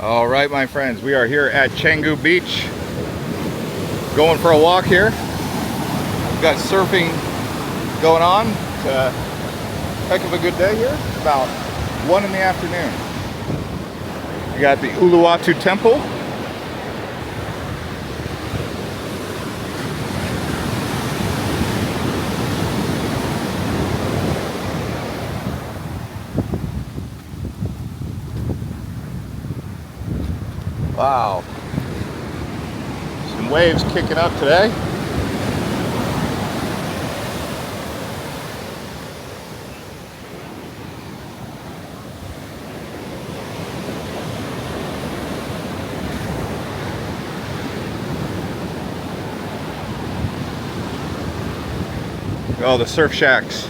All right, my friends, we are here at Canggu Beach, going for a walk here. We've got surfing going on. It's a heck of a good day here. It's about 1 in the afternoon. We got the Uluwatu Temple. Wow, some waves kicking up today. Oh, the surf shacks.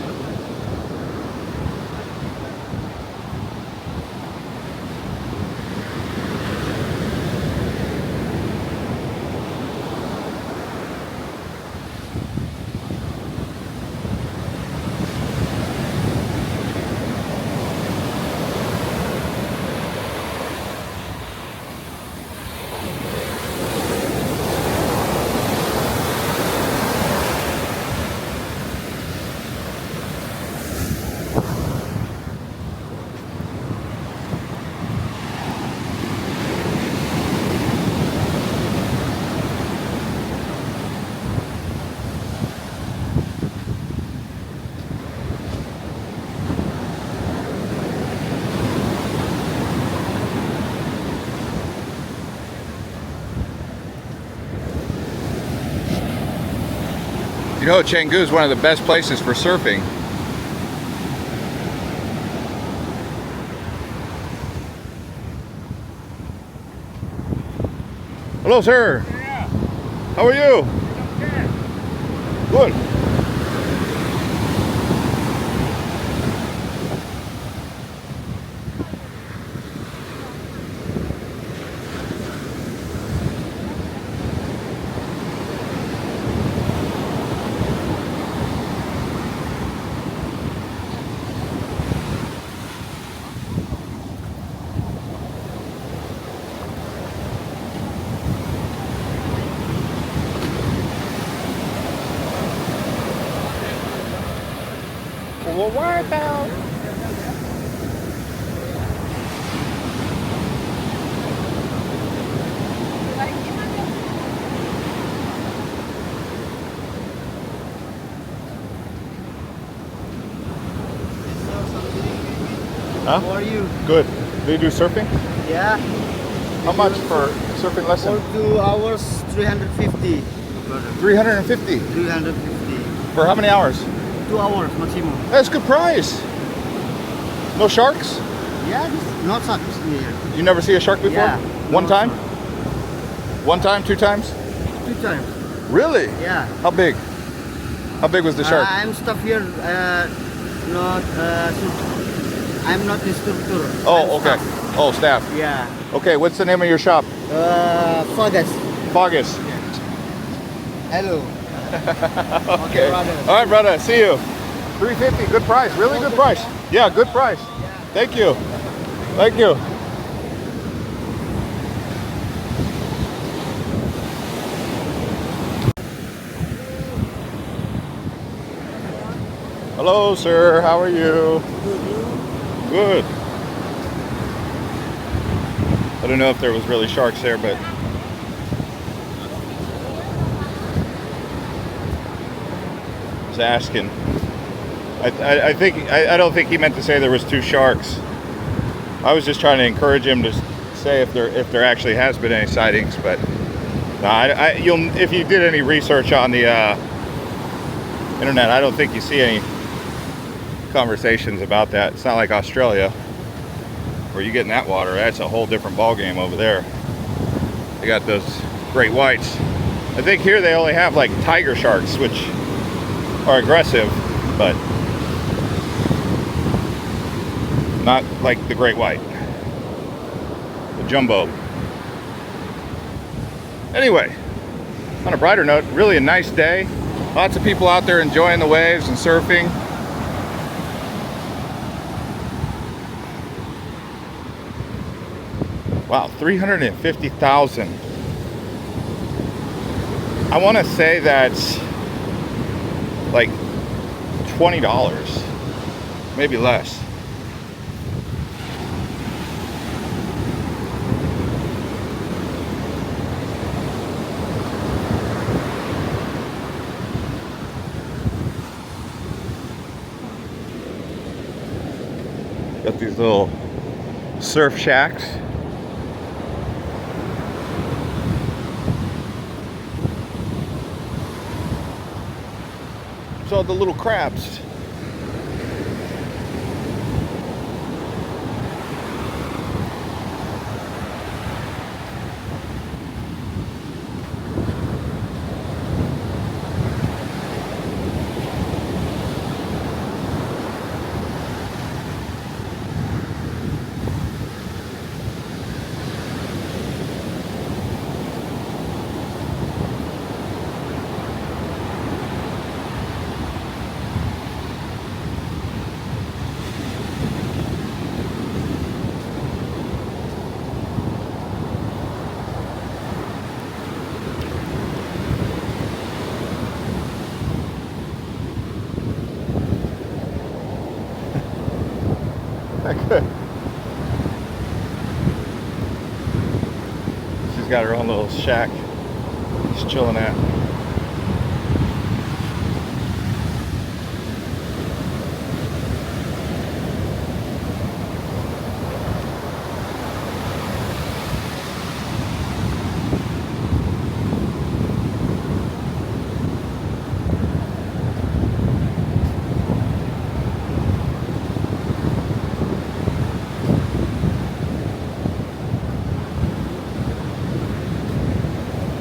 You know, Canggu is one of the best places for surfing. Hello, sir. Yeah. How are you? Okay. Good. Well, what about? Huh? How are you? Good. Do you do surfing? Yeah. How much for surfing lesson? For 2 hours, 350. 350. 350. For how many hours? 2 hours maximum. That's a good price. No sharks? Yeah, not such here. You never see a shark before? Yeah. One No time? shark. One time? 2 times? 2 times. Really? Yeah. How big? How big was the shark? I'm staff here. I'm not instructor. Oh, I'm okay. staff. Oh, staff. Yeah. Okay, what's the name of your shop? Fagas. Fagus. Hello. Okay. brother. All right, brother. See you. 350. Good price. Really good price. Yeah, good price. Thank you. Thank you. Hello, sir. How are you? Good. I don't know if there was really sharks there, but I was asking. I don't think he meant to say there was 2 sharks. I was just trying to encourage him to say if there actually has been any sightings, but no, if you did any research on the internet, I don't think you see any conversations about that. It's not like Australia where you get in that water. That's a whole different ball game over there. They got those great whites. I think here they only have like tiger sharks, which are aggressive, but not like the great white, the jumbo. Anyway, on a brighter note, really a nice day. Lots of people out there enjoying the waves and surfing. Wow, 350,000. I want to say that's like $20, maybe less. Got these little surf shacks. Saw the little crabs. Good. She's got her own little shack she's chilling at.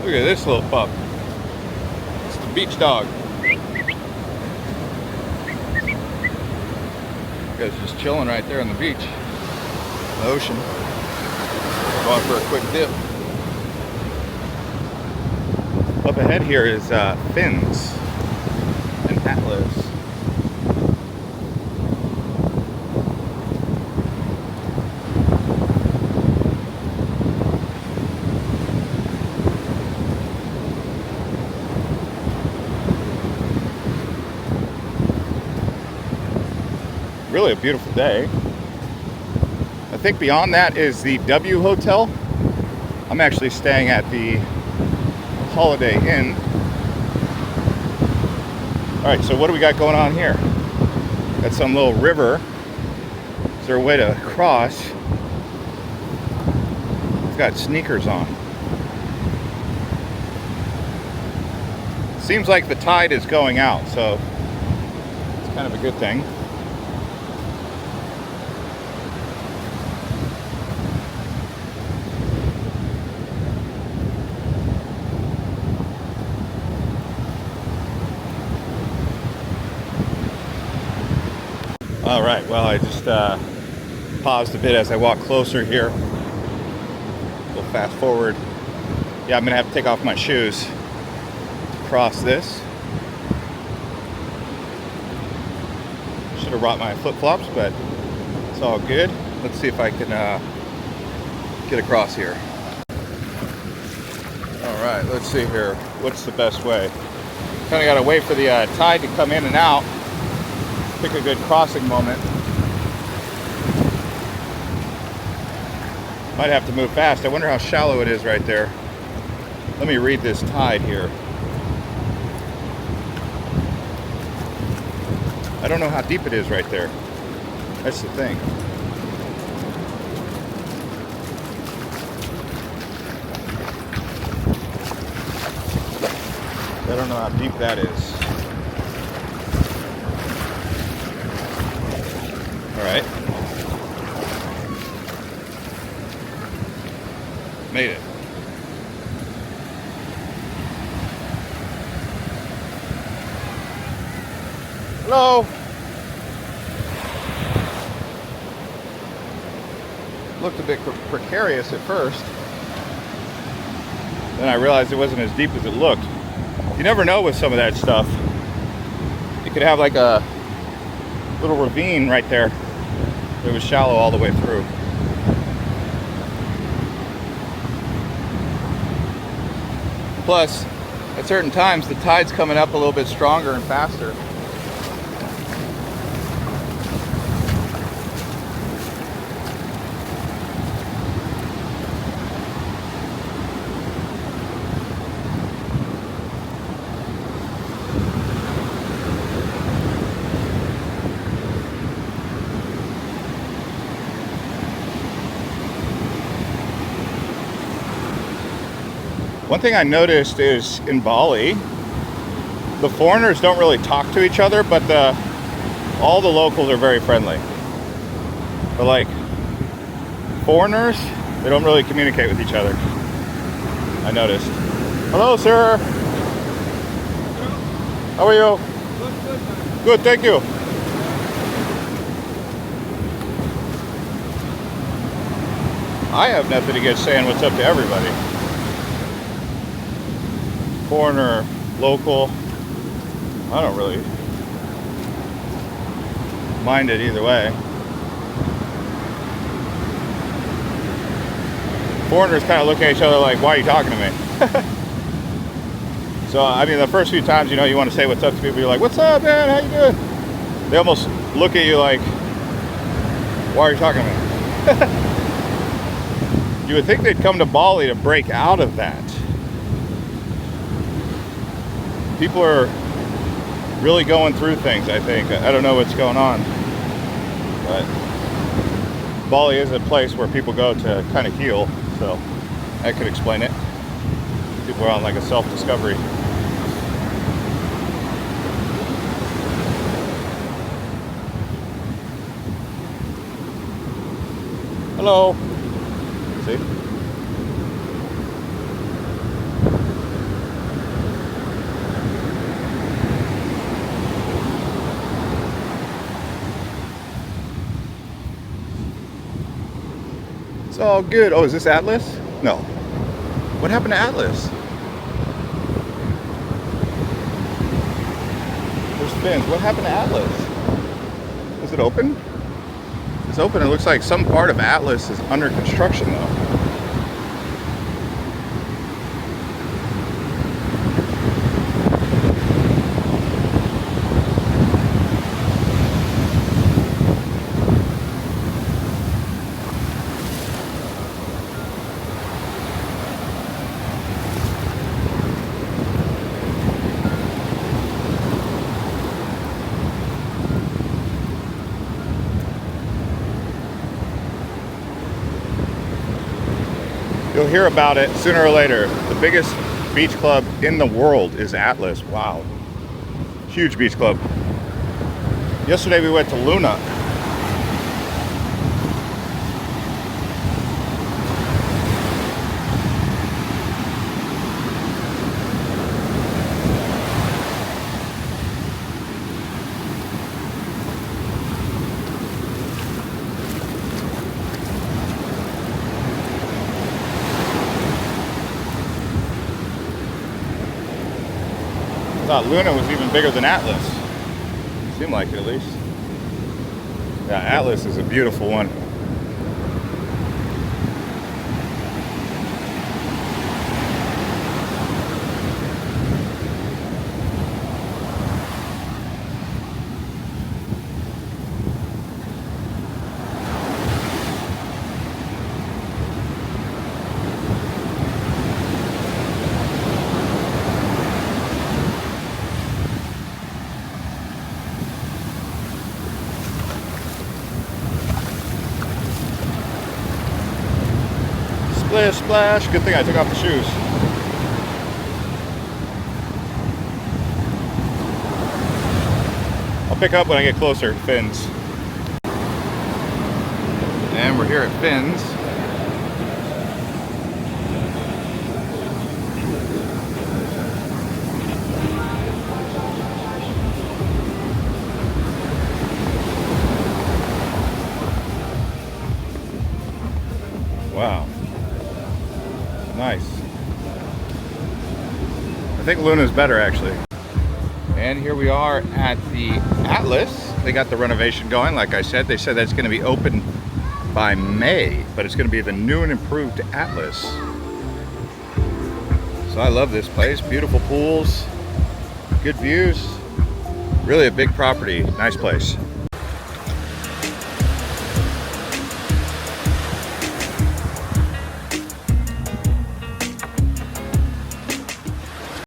Look at this little pup. It's the beach dog. Guy's just chilling right there on the beach. The ocean. Going for a quick dip. Up ahead here is fins and atlas. Really a beautiful day. I think beyond that is the W Hotel. I'm actually staying at the Holiday Inn. All right, so what do we got going on here? Got some little river. Is there a way to cross? I've got sneakers on. Seems like the tide is going out, so it's kind of a good thing. All right, well, I just paused a bit as I walk closer here. We'll fast forward. Yeah, I'm gonna have to take off my shoes to cross this. Should have brought my flip-flops, but it's all good. Let's see if I can get across here. All right, let's see here. What's the best way? Kind of gotta wait for the tide to come in and out. Pick a good crossing moment. Might have to move fast. I wonder how shallow it is right there. Let me read this tide here. I don't know how deep it is right there. That's the thing. I don't know how deep that is. All right. Made it. Hello. Looked a bit precarious at first. Then I realized it wasn't as deep as it looked. You never know with some of that stuff. You could have like a little ravine right there. It was shallow all the way through. Plus, at certain times, the tide's coming up a little bit stronger and faster. One thing I noticed is in Bali, the foreigners don't really talk to each other, but all the locals are very friendly. But like foreigners, they don't really communicate with each other. I noticed. Hello, sir. How are you? Good, thank you. I have nothing against saying what's up to everybody. Foreigner, local, I don't really mind it either way. Foreigners kind of look at each other like, why are you talking to me? So, I mean, the first few times, you know, you want to say what's up to people, you're like, what's up, man, how you doing? They almost look at you like, why are you talking to me? You would think they'd come to Bali to break out of that. People are really going through things, I think. I don't know what's going on, but Bali is a place where people go to kind of heal, so that could explain it. People are on like a self-discovery. Hello. See? It's all good. Oh, is this Atlas? No. What happened to Atlas? There's fins. What happened to Atlas? Is it open? It's open. It looks like some part of Atlas is under construction though. You'll hear about it sooner or later. The biggest beach club in the world is Atlas. Wow. Huge beach club. Yesterday we went to Luna. I thought Luna was even bigger than Atlas. Seemed like it at least. Yeah, Atlas is a beautiful one. Splish splash. Good thing I took off the shoes. I'll pick up when I get closer to Fins. And we're here at Fins. Wow. Nice. I think Luna's better actually. And here we are at the Atlas. They got the renovation going. Like I said, they said that's going to be open by May, but it's going to be the new and improved Atlas. So I love this place. Beautiful pools, good views. Really a big property. Nice place.